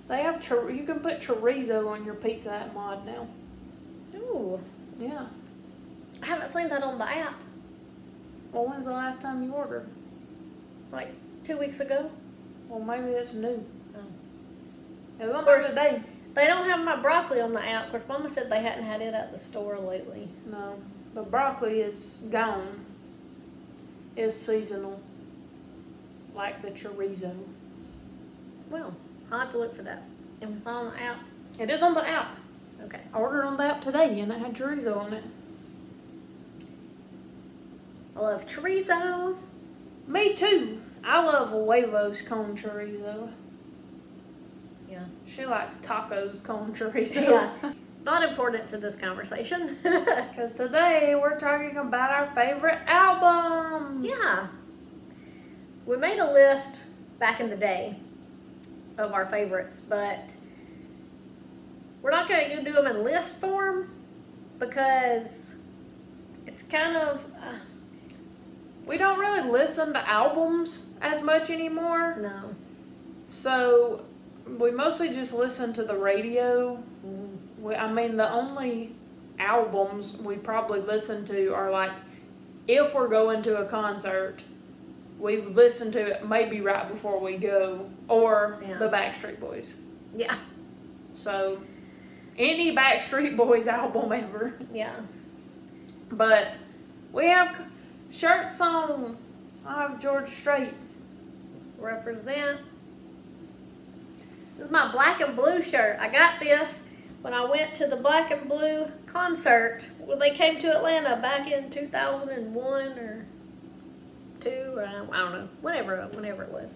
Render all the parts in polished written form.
They have you can put chorizo on your Pizza Hut mod now. Ooh. Yeah. I haven't seen that on the app. Well, when's the last time you ordered? Like 2 weeks ago. Well, maybe it's new. Oh. It was on Of course. there today. They don't have my broccoli on the app. Of course, Mama said they hadn't had it at the store lately. No, the broccoli is gone. It's seasonal, like the chorizo. Well, I'll have to look for that. It was on the app. It is on the app. Okay. I ordered on the app today, and it had chorizo on it. I love chorizo. Me too. I love huevos con chorizo. Yeah. She likes tacos con chorizo. Yeah. Not important to this conversation. Because today we're talking about our favorite albums. Yeah. We made a list back in the day of our favorites, but we're not going to do them in list form because it's kind of... we don't really listen to albums as much anymore. no. So we mostly just listen to the radio. I mean, the only albums we probably listen to are like, if we're going to a concert, we listen to it maybe right before we go, or the Backstreet Boys. Yeah. So, any Backstreet Boys album ever. Yeah. But we have shirts on. I have George Strait. Represent. This is my black and blue shirt. I got this when I went to the Black and Blue concert when they came to Atlanta back in 2001 or 2, or I don't know, whenever it was.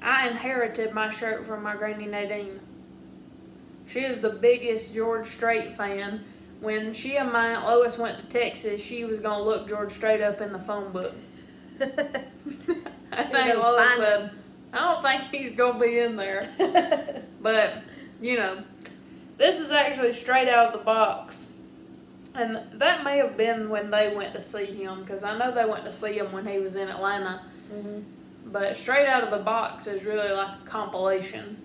I inherited my shirt from my Granny Nadine. She is the biggest George Strait fan. When she and my Aunt Lois went to Texas, she was going to look George Strait up in the phone book. And Aunt Lois said, I don't think he's going to be in there. But, you know, this is actually straight out of the box. And that may have been when they went to see him, because I know they went to see him when he was in Atlanta. Mm-hmm. But straight out of the box is really like a compilation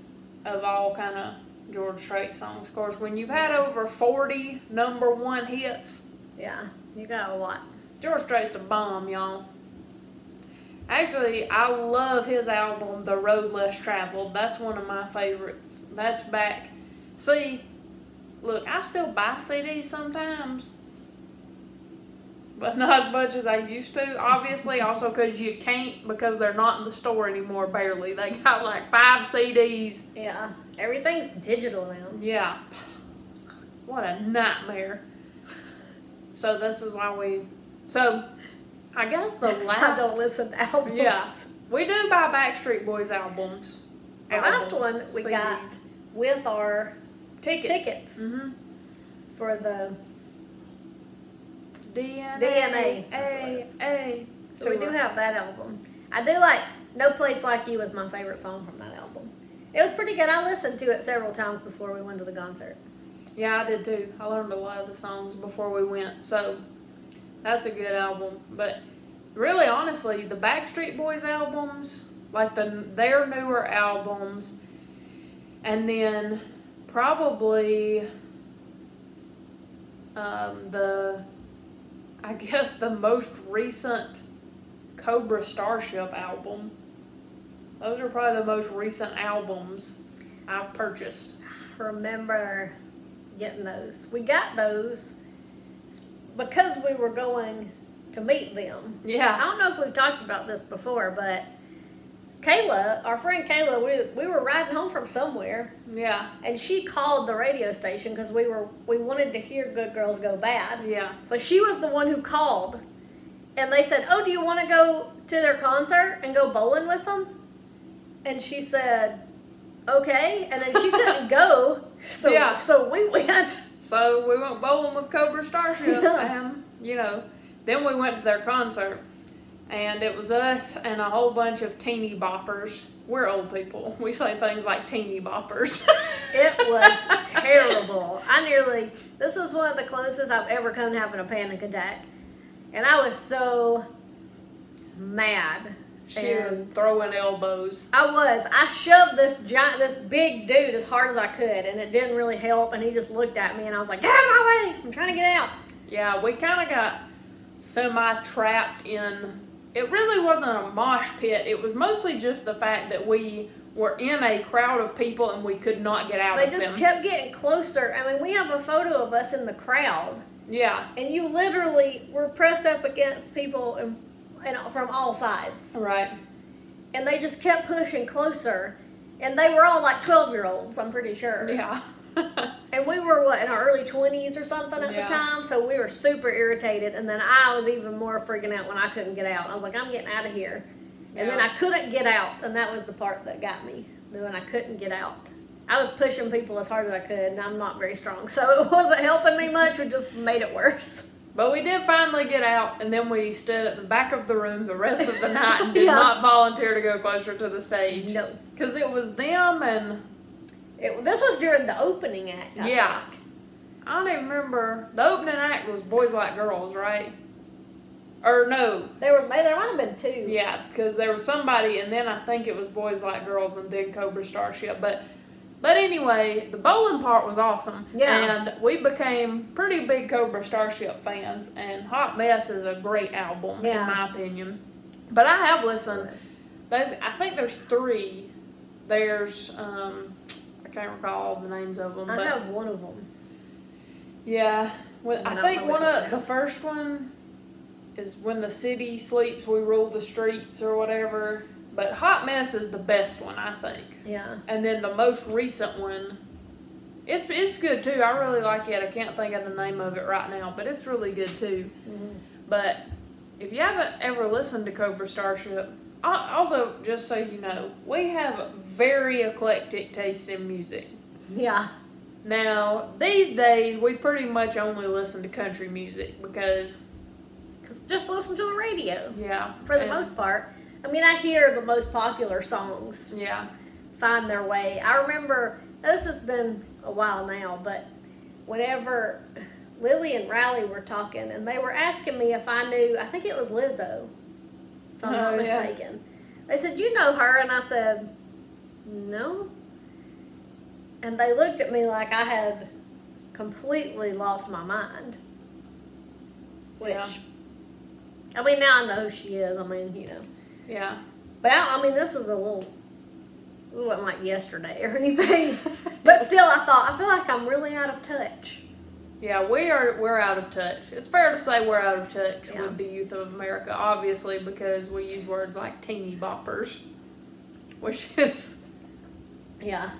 of all kind of George Strait songs. Of course, when you've had over 40 #1 hits, yeah, you got a lot. George Strait's the bomb, y'all. Actually, I love his album, The Road Less Traveled. That's one of my favorites. That's back. See, look, I still buy CDs sometimes, but not as much as I used to, obviously. Also because you can't, because they're not in the store anymore, barely. They got like 5 CDs. Yeah, everything's digital now. Yeah. What a nightmare. So this is why I guess I don't listen to albums. Yeah. We do buy Backstreet Boys albums. The last one we CDs. got with our tickets Mm-hmm. for the DNA. That's what it is. A. So we do have that album. I do like No Place Like You is my favorite song from that album. It was pretty good. I listened to it several times before we went to the concert. Yeah, I did too. I learned a lot of the songs before we went, so that's a good album. But really, honestly, the Backstreet Boys albums, like their newer albums, and then probably I guess the most recent Cobra Starship album. Those are probably the most recent albums I've purchased. I remember getting those. We got those because we were going to meet them. Yeah. I don't know if we've talked about this before, but Kayla, our friend Kayla, we were riding home from somewhere. Yeah. And she called the radio station because we wanted to hear Good Girls Go Bad. Yeah. So she was the one who called. And they said, oh, do you want to go to their concert and go bowling with them? And she said, okay. And then she couldn't go. So, yeah. So we went. So we went bowling with Cobra Starship. Yeah. And, then we went to their concert. And it was us and a whole bunch of teeny boppers. We're old people. We say things like teeny boppers. It was terrible. This was one of the closest I've ever come to having a panic attack. And I was so mad She was throwing elbows. I shoved this big dude as hard as I could, and it didn't really help. And he just looked at me, and I was like, "Get out of my way! I'm trying to get out." Yeah, we kind of got semi-trapped in. It really wasn't a mosh pit. It was mostly just the fact that we were in a crowd of people and we could not get out of them. They just kept getting closer. I mean, we have a photo of us in the crowd. Yeah. And you literally were pressed up against people and from all sides. Right. And they just kept pushing closer. And they were all like 12-year-olds, I'm pretty sure. Yeah. And we were, in our early 20s or something at the time, so we were super irritated. And then I was even more freaking out when I couldn't get out. I was like, I'm getting out of here. And then I couldn't get out, and that was the part that got me, when I couldn't get out. I was pushing people as hard as I could, and I'm not very strong, so it wasn't helping me much. It just made it worse. But we did finally get out, and then we stood at the back of the room the rest of the night and did not volunteer to go closer to the stage. No. Because it was them and... This was during the opening act, I think. I don't even remember. The opening act was Boys Like Girls, right? Or no. There might have been two. Yeah, because there was somebody, and then I think it was Boys Like Girls, and then Cobra Starship. But anyway, the bowling part was awesome. Yeah. And we became pretty big Cobra Starship fans, and Hot Mess is a great album, in my opinion. But I have listened. I think there's 3. There's, I can't recall all the names of them. I have one of them. Yeah. I think the first one is When the City Sleeps, We Rule the Streets, or whatever. But Hot Mess is the best one, I think. Yeah. And then the most recent one, it's good too. I really like it. I can't think of the name of it right now, but it's really good too. Mm-hmm. But if you haven't ever listened to Cobra Starship, also, just so you know, we have very eclectic taste in music. Yeah. Now, these days, we pretty much only listen to country music because just listen to the radio. Yeah. For the most part. I mean, I hear the most popular songs. Yeah. Find their way. I remember, this has been a while now, but whenever Lily and Riley were talking, and they were asking me if I knew, I think it was Lizzo, if I'm not mistaken. They said, "You know her?" And I said, "No." And they looked at me like I had completely lost my mind. Which, I mean, now I know who she is. I mean, you know. Yeah. But I mean, this wasn't like yesterday or anything. But still, I feel like I'm really out of touch. Yeah, we're out of touch. It's fair to say we're out of touch with the youth of America, obviously, because we use words like teeny boppers, which is,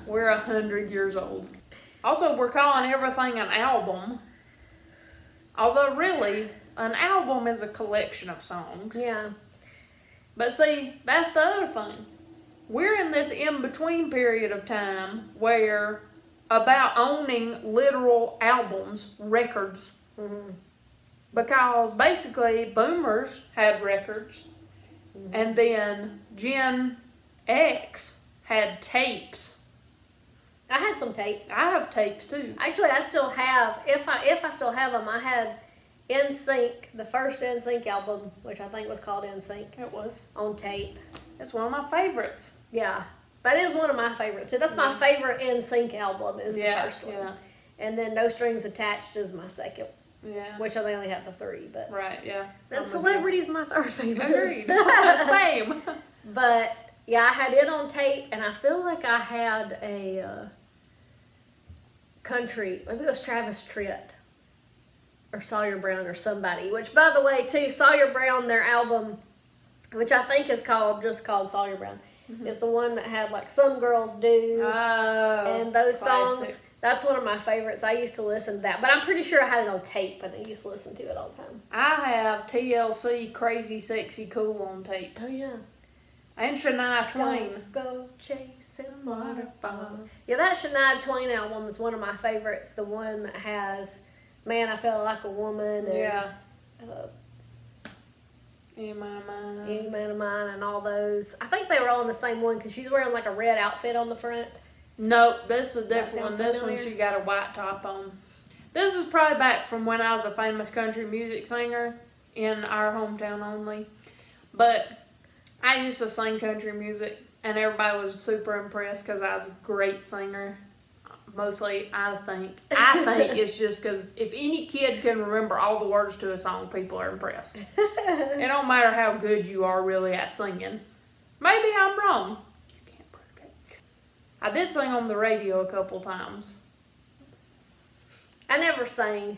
we're 100 years old. Also, we're calling everything an album, although really, an album is a collection of songs. Yeah. But see, that's the other thing. We're in this in-between period of time where about owning literal albums, records. Mm-hmm. Because basically boomers had records, and then Gen X had tapes. I had some tapes. I have tapes too. Actually, I still have, if I still have them, I had NSYNC, the first NSYNC album, which I think was called NSYNC. It was. On tape. It's one of my favorites. Yeah. That is one of my favorites too. That's my favorite NSYNC album is the first one. Yeah. And then No Strings Attached is my second. Yeah. Which I think I only have the 3, but. Right, yeah. And Celebrity's my third favorite. Agreed. Same. But yeah, I had it on tape, and I feel like I had a country, maybe it was Travis Tritt or Sawyer Brown or somebody, which by the way too, Sawyer Brown, their album, which I think is just called Sawyer Brown, is the one that had like Some Girls Do and those songs. That's one of my favorites. I used to listen to that, but I'm pretty sure I had it on tape, and I used to listen to it all the time. I have TLC Crazy Sexy Cool on tape. Oh yeah. And Shania Twain. Don't go chasing waterfalls. Yeah, that Shania Twain album is one of my favorites. The one that has Man, I Felt Like a Woman. And, Any Man of Mine. Any Man of Mine and all those. I think they were all in the same one because she's wearing like a red outfit on the front. Nope, this is a different one. This one she got a white top on. This is probably back from when I was a famous country music singer in our hometown only. But I used to sing country music, and everybody was super impressed because I was a great singer. Mostly, I think it's just because if any kid can remember all the words to a song, people are impressed. It don't matter how good you are really at singing. Maybe I'm wrong. You can't prove it. I did sing on the radio a couple times. I never sang.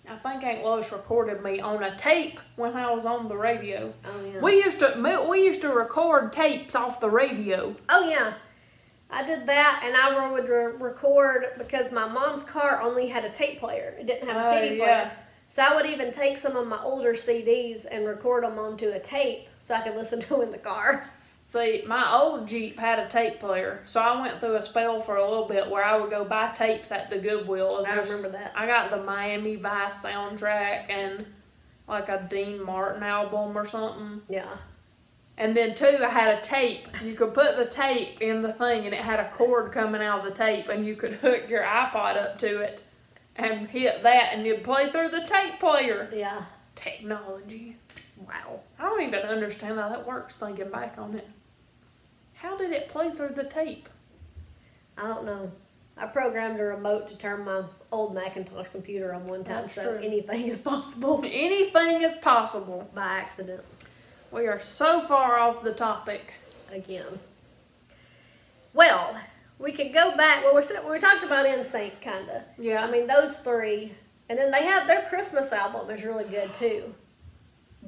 I think Aunt Lois recorded me on a tape when I was on the radio. Oh yeah. We used to record tapes off the radio. Oh yeah. I did that, and I would record because my mom's car only had a tape player. It didn't have a CD player. Yeah. So I would even take some of my older CDs and record them onto a tape so I could listen to them in the car. See, my old Jeep had a tape player, so I went through a spell for a little bit where I would go buy tapes at the Goodwill. I remember that. I got the Miami Vice soundtrack and like a Dean Martin album or something. Yeah. And then too, I had a tape. You could put the tape in the thing, and it had a cord coming out of the tape, and you could hook your iPod up to it and hit that, and you'd play through the tape player. Yeah. Technology. Wow. I don't even understand how that works, thinking back on it. How did it play through the tape? I don't know. I programmed a remote to turn my old Macintosh computer on one time, That's so true. anything is possible Anything is possible. by accident. We are so far off the topic. Again. Well, we could go back. Well, we talked about NSYNC, kind of. Yeah. I mean, those three. And then they have their Christmas album is really good, too.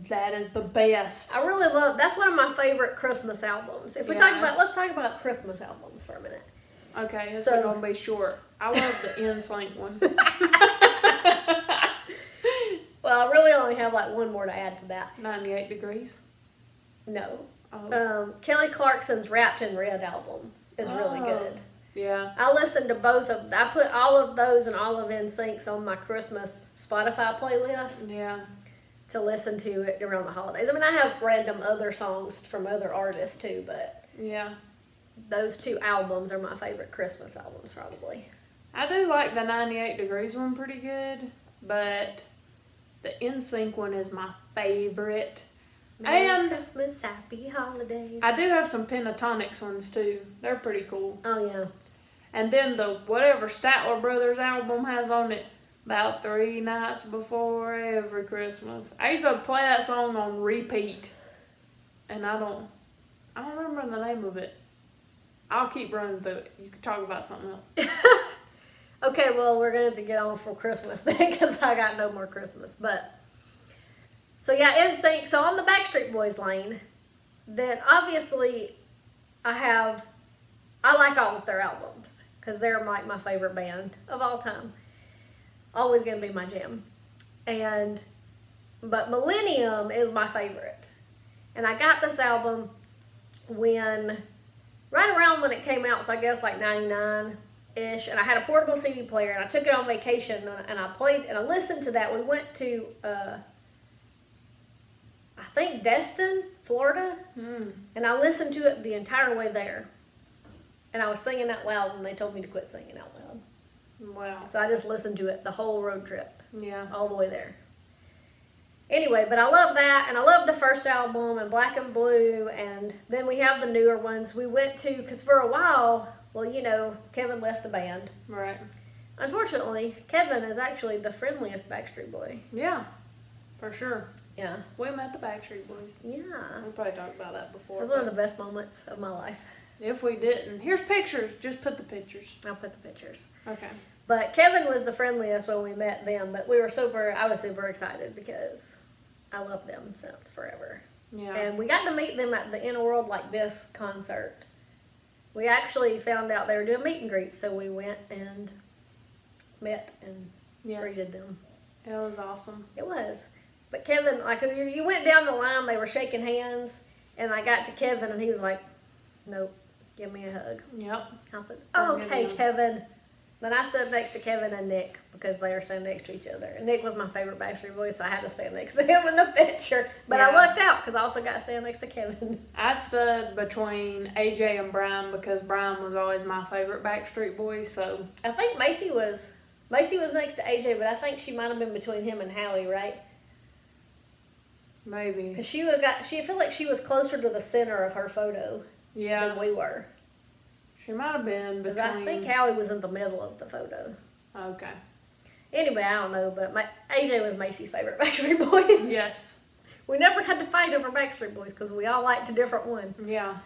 That is the best. I really love, that's one of my favorite Christmas albums. If we talk about, let's talk about Christmas albums for a minute. Okay, it's So- going to be short. I love the NSYNC one. Well, I really only have like one more to add to that. 98 Degrees. No. Oh. Kelly Clarkson's Wrapped in Red album is really good. Yeah. I listened to both of, I put all of those and all of NSYNC's on my Christmas Spotify playlist Yeah. to listen to it around the holidays. I mean, I have random other songs from other artists too, but Yeah. those two albums are my favorite Christmas albums probably. I do like the 98 Degrees one pretty good, but the NSYNC one is my favorite. Merry And Christmas, Happy Holidays. I do have some Pentatonics ones too. They're pretty cool. Oh yeah. And then the whatever Statler Brothers album has on it, About 3 Nights Before Every Christmas. I used to play that song on repeat, and I don't remember the name of it. I'll keep running through it. You can talk about something else. Okay, well, we're going to get on for Christmas then because I got no more Christmas. But, so yeah, NSYNC. So on the Backstreet Boys lane, then obviously I like all of their albums because they're like my favorite band of all time. Always going to be my jam. But Millennium is my favorite. And I got this album right around when it came out, so I guess like 99-ish, and I had a portable CD player, and I took it on vacation, and I played, and I listened to that. We went to, I think Destin, Florida, and I listened to it the entire way there. And I was singing out loud, and they told me to quit singing out loud. Wow. So I just listened to it the whole road trip, Yeah. all the way there. Anyway, but I love that, and I love the first album, and Black and Blue, and then we have the newer ones. We went to, because for a while, well, you know, Kevin left the band. Right. Unfortunately, Kevin is actually the friendliest Backstreet Boy. Yeah. For sure. Yeah. We met the Backstreet Boys. Yeah. We probably talked about that before. That's one of the best moments of my life. If we didn't, here's pictures. Just put the pictures. I'll put the pictures. Okay. But Kevin was the friendliest when we met them, but I was super excited because I love them since forever. Yeah. And we got to meet them at the In a World Like This concert. We actually found out they were doing meet and greets, so we went and met and greeted them. It was awesome. It was. But Kevin, like, you went down the line, they were shaking hands, and I got to Kevin, and he was like, nope, give me a hug. Yep. I said, Don't okay, give me Kevin. Then I stood next to Kevin and Nick because they were standing next to each other. And Nick was my favorite Backstreet Boy, so I had to stand next to him in the picture. But I Yeah. lucked out because I also got to stand next to Kevin. I stood between AJ and Brian because Brian was always my favorite Backstreet Boy, so I think Macy was next to AJ, but I think she might have been between him and Howie, right? Maybe. Because she felt like she was closer to the center of her photo Yeah. than we were. She might have been Because between. I think Howie was in the middle of the photo. Okay. Anyway, I don't know, but AJ was Macy's favorite Backstreet Boy. Yes. We never had to fight over Backstreet Boys because we all liked a different one. Yeah.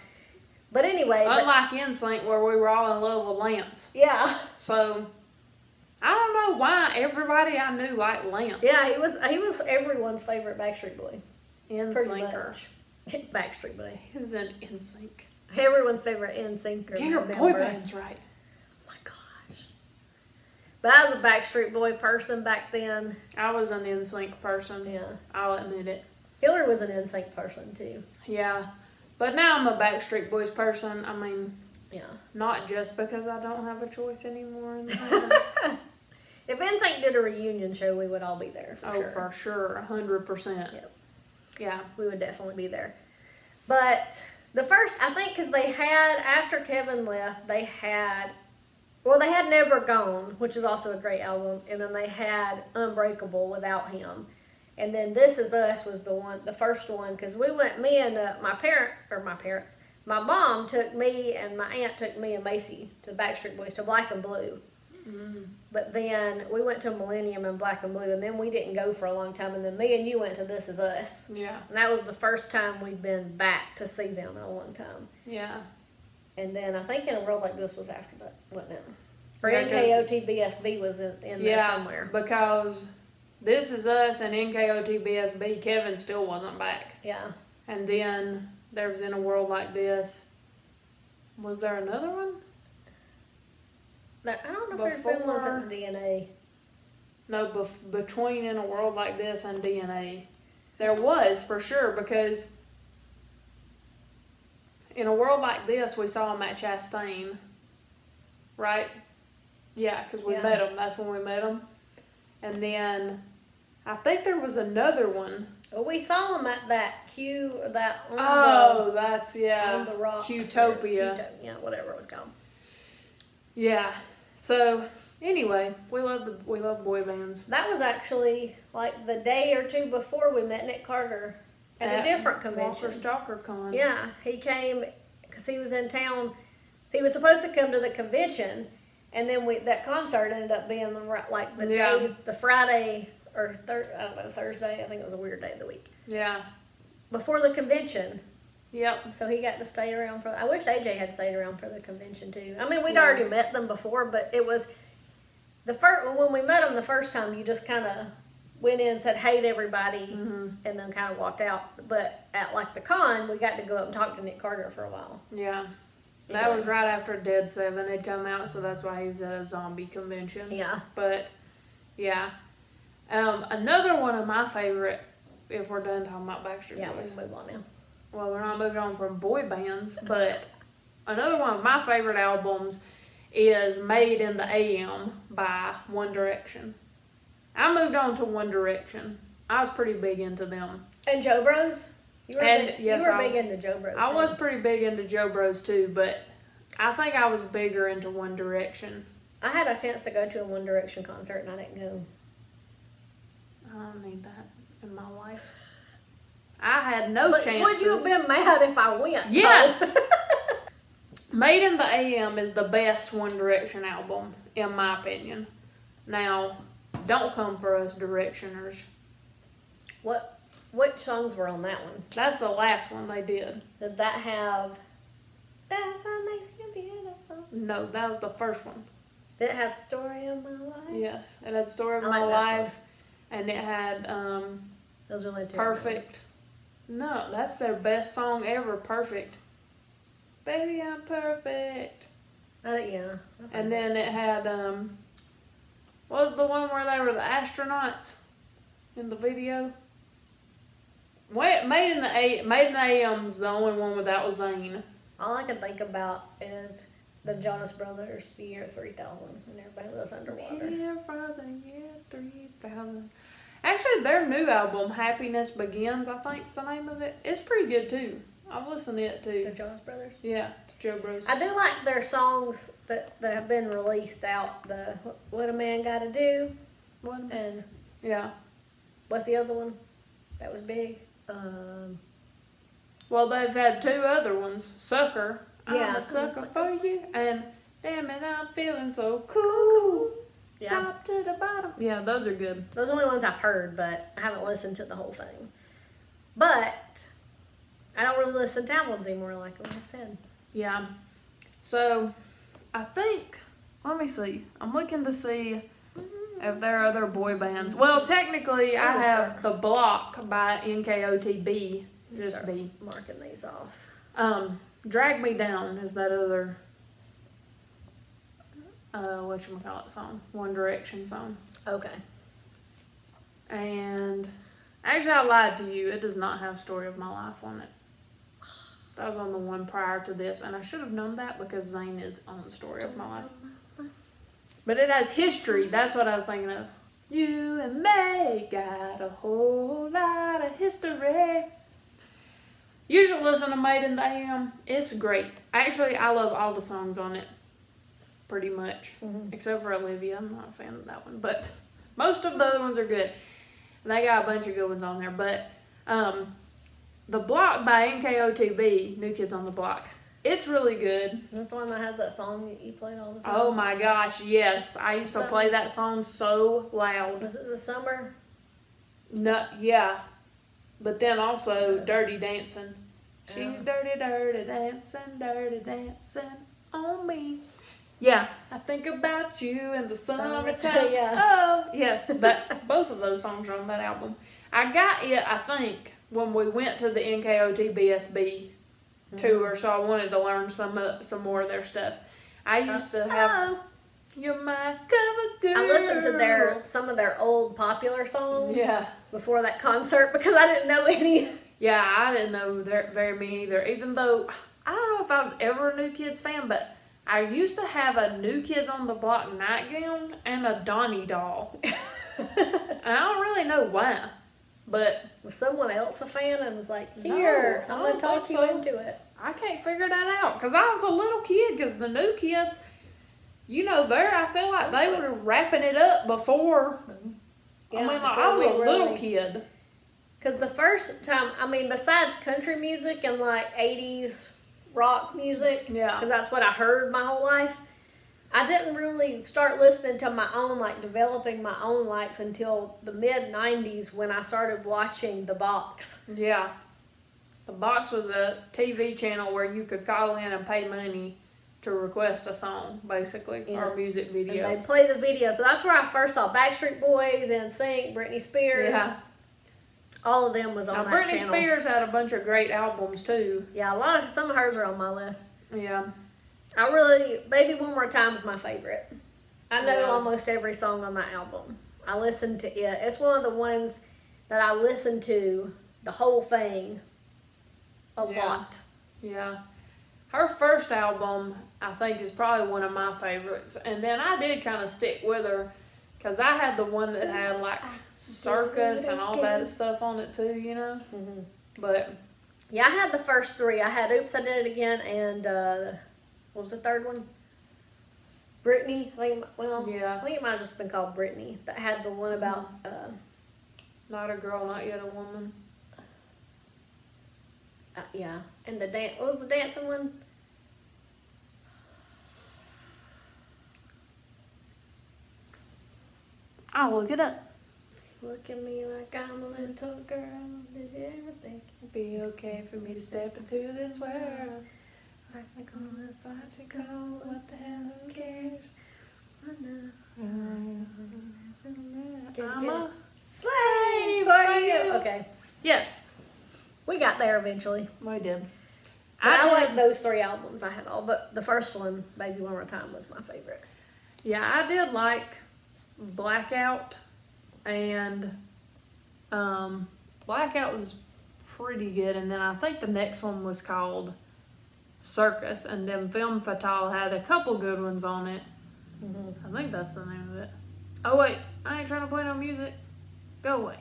But anyway. Unlike NSYNC where we were all in love with Lance. Yeah. So, I don't know why everybody I knew liked Lance. Yeah, he was everyone's favorite Backstreet Boy. Pretty NSYNCer. much. Backstreet Boy. He was in NSYNC. Everyone's favorite NSYNCer. Get your boy bands right. Oh my gosh. But I was a Backstreet Boy person back then. I was an NSYNC person. Yeah. I'll admit it. Hillary was an NSYNC person too. Yeah. But now I'm a Backstreet Boys person. I mean, Yeah. not just because I don't have a choice anymore. In the If NSYNC did a reunion show, we would all be there for sure. for sure. 100%. Yep. Yeah. We would definitely be there. But the first, I think, because they had, after Kevin left, they had Never Gone, which is also a great album, and then they had Unbreakable without him. And then This Is Us was the first one, because we went, me and my mom took me and my aunt took me and Macy to Backstreet Boys, to Black and Blue. Mm. But then we went to Millennium and Black and Blue, and then we didn't go for a long time, and then me and you went to This Is Us. Yeah. And that was the first time we'd been back to see them in a long time. Yeah. And then I think In a World Like This was after that, wasn't it? Or Yeah, 'cause- NKOTBSB was in there somewhere. Because This Is Us and NKOTBSB, Kevin still wasn't back. Yeah. And then there was In a World Like This. Was there another one? I don't know if there's been one since DNA. No, between In a World Like This and DNA. There was, for sure, because In a World Like This, we saw him at Chastain. Right? Yeah, because we Yeah. met him. That's when we met him. And then I think there was another one. Well, we saw them at that That's, yeah. on the rocks. Qtopia. Yeah, whatever it was called. Yeah. So, anyway, we love boy bands. That was actually like the day or two before we met Nick Carter at a different convention. Walker Stalker Con. Yeah, he came because he was in town. He was supposed to come to the convention, and then that concert ended up being the day, the Friday or Thursday. I think it was a weird day of the week Yeah. before the convention. Yep. So he got to stay around I wish AJ had stayed around for the convention too. I mean, we'd Yeah. already met them before, but it was when we met them the first time. You just kind of went in and said hey to everybody, Mhm. and then kind of walked out. But at like the con, we got to go up and talk to Nick Carter for a while. Yeah. That Anyway. was right after Dead 7 had come out, so that's why he was at a zombie convention. Yeah. But, yeah. Another one of my favorite, if we're done talking about Backstreet Yeah, we Boys. can move on now. Well, we're not moving on from boy bands, but another one of my favorite albums is Made in the AM by One Direction. I moved on to One Direction. I was pretty big into them. And Joe Bros? You were And, big, yes, you were I- big into Joe Bros. I too. was pretty big into Joe Bros too, but I think I was bigger into One Direction. I had a chance to go to a One Direction concert and I didn't go. I don't need that in my life. I had no But chances. would you have been mad if I went? Yes. Made in the AM is the best One Direction album, in my opinion. Now, don't come for us Directioners. What songs were on that one? That's the last one they did. Did that have That's What Makes You Beautiful? No, that was the first one. Did it have Story of My Life? Yes, it had Story of I My like that Life, and it had Those are only two. Perfect. No, that's their best song ever, Perfect. Baby, I'm perfect. Yeah. And then it had, what was the one where they were the astronauts in the video? Made in the AM's the only one without Zayn. All I can think about is the Jonas Brothers, the year 3000, and everybody lives underwater. Here for the year 3000. Actually, their new album, Happiness Begins, I think's the name of it. It's pretty good too. I've listened to it The too. Jonas Brothers. Yeah, Joe Bros. I do like their songs that have been released out. The What a Man Gotta Do, One. and Yeah. what's the other one that was big? Well, they've had 2 other ones. Sucker. Yeah, I'm a sucker for you. And damn it, I'm feeling so cool. Yeah. Top to the bottom. Yeah, those are good. Those are the only ones I've heard, but I haven't listened to the whole thing. But I don't really listen to albums anymore, like I've said. Yeah. So, I think, let me see. I'm looking to see if there are other boy bands. Well, technically, I have The Block by NKOTB. Just B. Marking these off. Drag Me Down is that other, whatchamacallit song? One Direction song. Okay. And actually, I lied to you. It does not have Story of My Life on it. That was on the one prior to this, and I should have known that because Zayn is on Story of My Life. But it has History. That's what I was thinking of. You and me got a whole lot of history. You should listen to Made in the AM. It's great. Actually, I love all the songs on it. Pretty much. Except for Olivia. I'm not a fan of that one. But most of the other ones are good. And they got a bunch of good ones on there. But The Block by NKOTB, New Kids on the Block. It's really good. That's the one that has that song that you played all the time. Oh my gosh, yes. I used to play that song so loud. Was it the summer? No, yeah. But then also Dirty Dancing. She's dirty dancing on me. Yeah, I think about you in the summertime. Yeah. Oh, yes. But both of those songs are on that album. I got it, I think, when we went to the NKOT BSB tour, so I wanted to learn some more of their stuff. I used to have You're My Cover Girl. I listened to some of their old popular songs before that concert because I didn't know any. Yeah, I didn't know very many either. Even though, I don't know if I was ever a New Kids fan, but I used to have a New Kids on the Block nightgown and a Donnie doll. And I don't really know why, but... Was someone else a fan and was like, here, I'm going to talk you into it? I can't figure that out, because I was a little kid, because the New Kids, I feel like they were wrapping it up before. Yeah, I was a little kid. Because the first time, besides country music and like 80s rock music, because that's what I heard my whole life, I didn't really start listening to my own, like developing my own likes until the mid-90s when I started watching The Box. Yeah. The Box was a TV channel where you could call in and pay money to request a song, basically, or a music video. And they'd play the video. So that's where I first saw Backstreet Boys, NSYNC, Britney Spears. Yeah. All of them was on that Britney channel. Britney Spears had a bunch of great albums, too. Yeah, some of hers are on my list. Yeah. Baby One More Time is my favorite. I know almost every song on that album. I listened to it. It's one of the ones that I listened to the whole thing a lot. Yeah. Her first album, I think, is probably one of my favorites. And then I did kind of stick with her because I had the one that had, like, circus and all that stuff on it, too, Mm-hmm. But... Yeah, I had the first 3. I had Oops, I Did It Again and... what was the third one? Brittany. I think it might have just been called Brittany. That had the one about... Not a Girl, Not Yet a Woman. Yeah. And what was the dancing one? I'll look it up. Look at me like I'm a little girl. Did you ever think it'd be okay for me to step into this world? Like on this logical, what the hell, who cares? I'm a slave for you. Okay. Yes. We got there eventually. We did. I like those 3 albums. I had all, but the first one, Baby One More Time, was my favorite. Yeah, I did like Blackout, and Blackout was pretty good, and then I think the next one was called Circus, and then Femme Fatale had a couple good ones on it. Mm-hmm. I think that's the name of it. Oh wait, I ain't trying to play no music. Go away.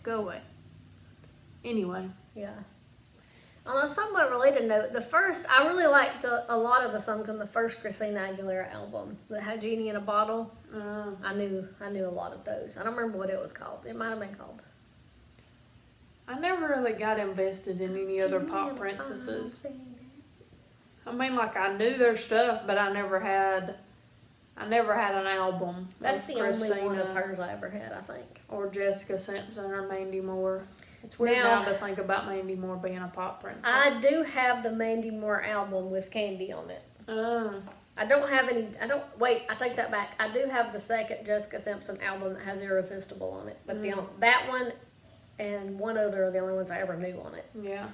Go away. Anyway. Yeah. On a somewhat related note, I really liked a lot of the songs on the first Christina Aguilera album that had Genie in a Bottle. I knew a lot of those. I don't remember what it was called. It might have been called. I never really got invested in any other pop princesses. I mean, like, I knew their stuff, but I never had an album. That's of the only one of Christina hers I ever had, I think. or Jessica Simpson or Mandy Moore. It's weird now to think about Mandy Moore being a pop princess. I do have the Mandy Moore album with Candy on it. Oh. I don't have any, I take that back. I do have the second Jessica Simpson album that has Irresistible on it. But that one and one other are the only ones I ever knew on it. Yeah.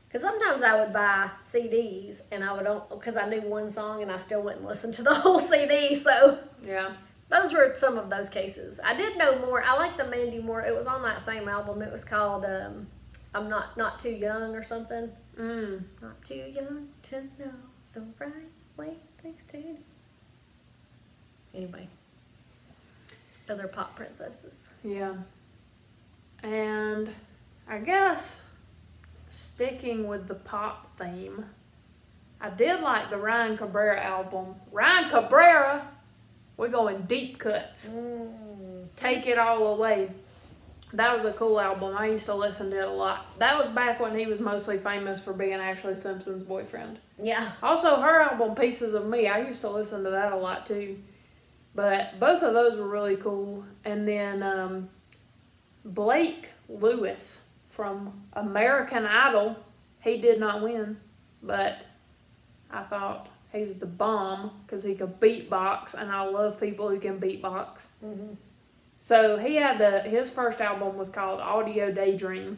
Because sometimes I would buy CDs and I would, because I knew one song and I still wouldn't listen to the whole CD. So Yeah. those were some of those cases. I did know more. I like the Mandy Moore. It was on that same album. It was called I'm Not Too Young or something. Not too young to know the right way things to do. Anyway. Other pop princesses. Yeah. And I guess sticking with the pop theme, I did like the Ryan Cabrera album. Ryan Cabrera! We're going deep cuts. Take It All Away. That was a cool album. I used to listen to it a lot. That was back when he was mostly famous for being Ashley Simpson's boyfriend. Yeah. Also, her album, Pieces of Me, I used to listen to that a lot too. But both of those were really cool. And then Blake Lewis from American Idol, he did not win, but I thought he was the bomb because he could beatbox, and I love people who can beatbox. So he had his first album was called Audio Daydream,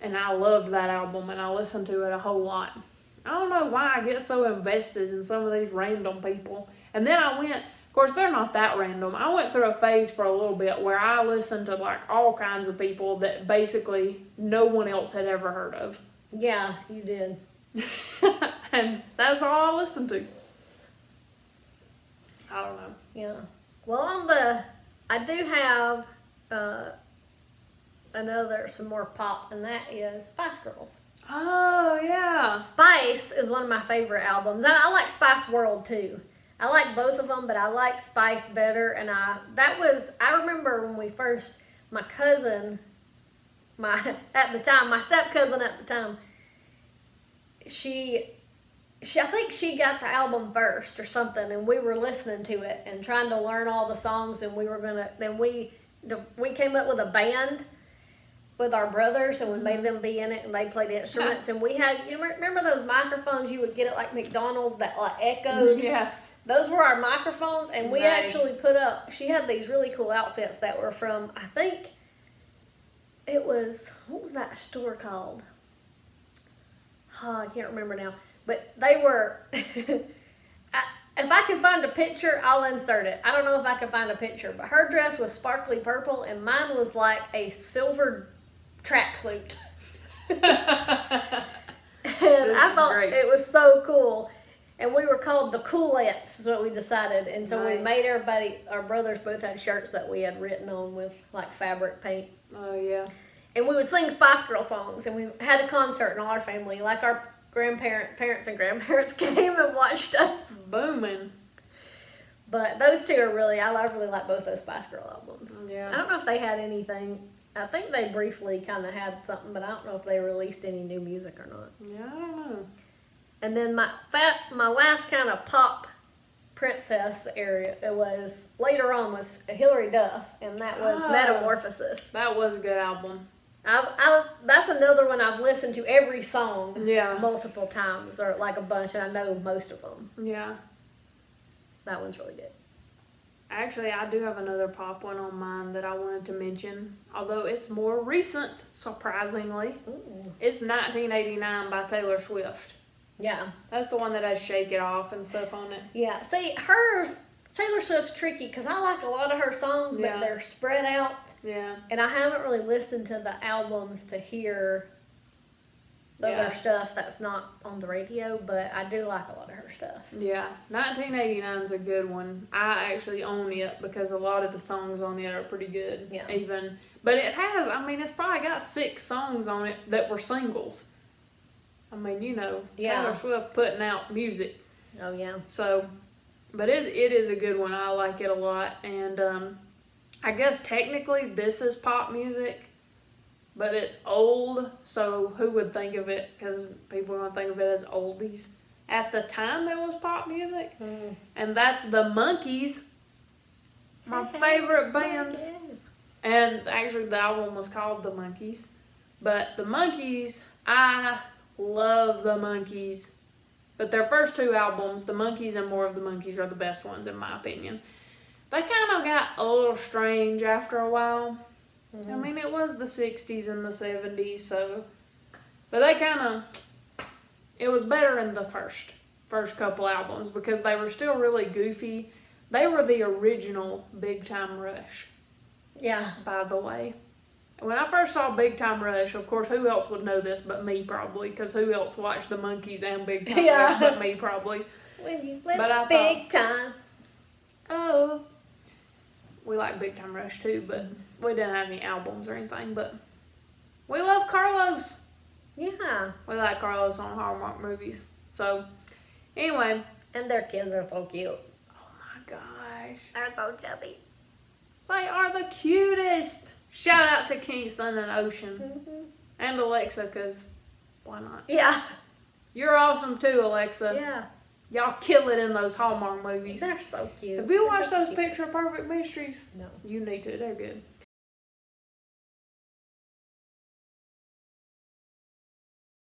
and I loved that album, and I listened to it a whole lot. I don't know why I get so invested in some of these random people. And then I went, of course, they're not that random. I went through a phase for a little bit where I listened to like all kinds of people that basically no one else had ever heard of. Yeah, you did. And that's all I listened to. I don't know. Yeah. Well, I do have some more pop, and that is Spice Girls. Oh, yeah. Spice is one of my favorite albums. I like Spice World too. I like both of them, but I like Spice better. And I remember when we first, my cousin, my step cousin at the time, I think she got the album first or something, and we were listening to it and trying to learn all the songs, and we came up with a band with our brothers, and we made them be in it, and they played instruments, and we had, remember those microphones you would get at like McDonald's that like echoed? Yes. Those were our microphones, and we Nice. actually put up, she had these really cool outfits that were from, I think it was, what was that store called? I can't remember now. But they were, if I can find a picture, I'll insert it. I don't know if I can find a picture, but her dress was sparkly purple, and mine was like a silver tracksuit. And I thought great. it was so cool. And we were called the Coolettes, is what we decided. And so we Nice. made everybody, our brothers both had shirts that we had written on with like fabric paint. Oh, yeah. And we would sing Spice Girl songs, and we had a concert in all our family. Like our parents and grandparents came and watched us. Booming. But those two are really, I really like both those Spice Girl albums. Yeah. I don't know if they had anything. I think they briefly kind of had something, but I don't know if they released any new music or not. Yeah, I don't know. And then my last kind of pop princess area, it was later on was Hilary Duff, and that was Oh. Metamorphosis. That was a good album. That's another one I've listened to every song Yeah. multiple times, or like a bunch, and I know most of them. Yeah. That one's really good. Actually, I do have another pop one on mine that I wanted to mention, although it's more recent, surprisingly. Ooh. It's 1989 by Taylor Swift. Yeah. That's the one that has Shake It Off and stuff on it. Yeah. See, Taylor Swift's tricky because I like a lot of her songs, but Yeah. they're spread out, Yeah. and I haven't really listened to the albums to hear the Yeah. other stuff that's not on the radio, but I do like a lot of her stuff. Yeah. 1989 is a good one. I actually own it because a lot of the songs on it are pretty good. Yeah. Even. But it has, it's probably got 6 songs on it that were singles. Yeah. Taylor Swift putting out music. Oh, yeah. So, but it is a good one. I like it a lot. And I guess technically this is pop music, but it's old, so who would think of it? Because people are going to think of it as oldies. At the time, it was pop music, and that's the Monkees, my favorite band. And actually, the album was called The Monkees. But the Monkees, I love the Monkees. But their first two albums, The Monkees and More of the Monkees, are the best ones in my opinion. They kind of got a little strange after a while. I mean, it was the 60s and the 70s, so... But they kind of... It was better in the first couple albums because they were still really goofy. They were the original Big Time Rush. Yeah. By the way. When I first saw Big Time Rush, of course, who else would know this but me, probably? Because who else watched the Monkees and Big Time Rush but me, probably? When you live big time. Oh. We like Big Time Rush, too, but we didn't have any albums or anything. But we love Carlos. Yeah. We like Carlos on Hallmark movies. So, anyway. And their kids are so cute. Oh, my gosh. They're so chubby. They are the cutest. Shout out to Kingston and Ocean. And Alexa, because why not? Yeah. You're awesome too, Alexa. Yeah. Y'all kill it in those Hallmark movies. They're so cute. Have you watched those Picture Perfect Mysteries? No. You need to. They're good.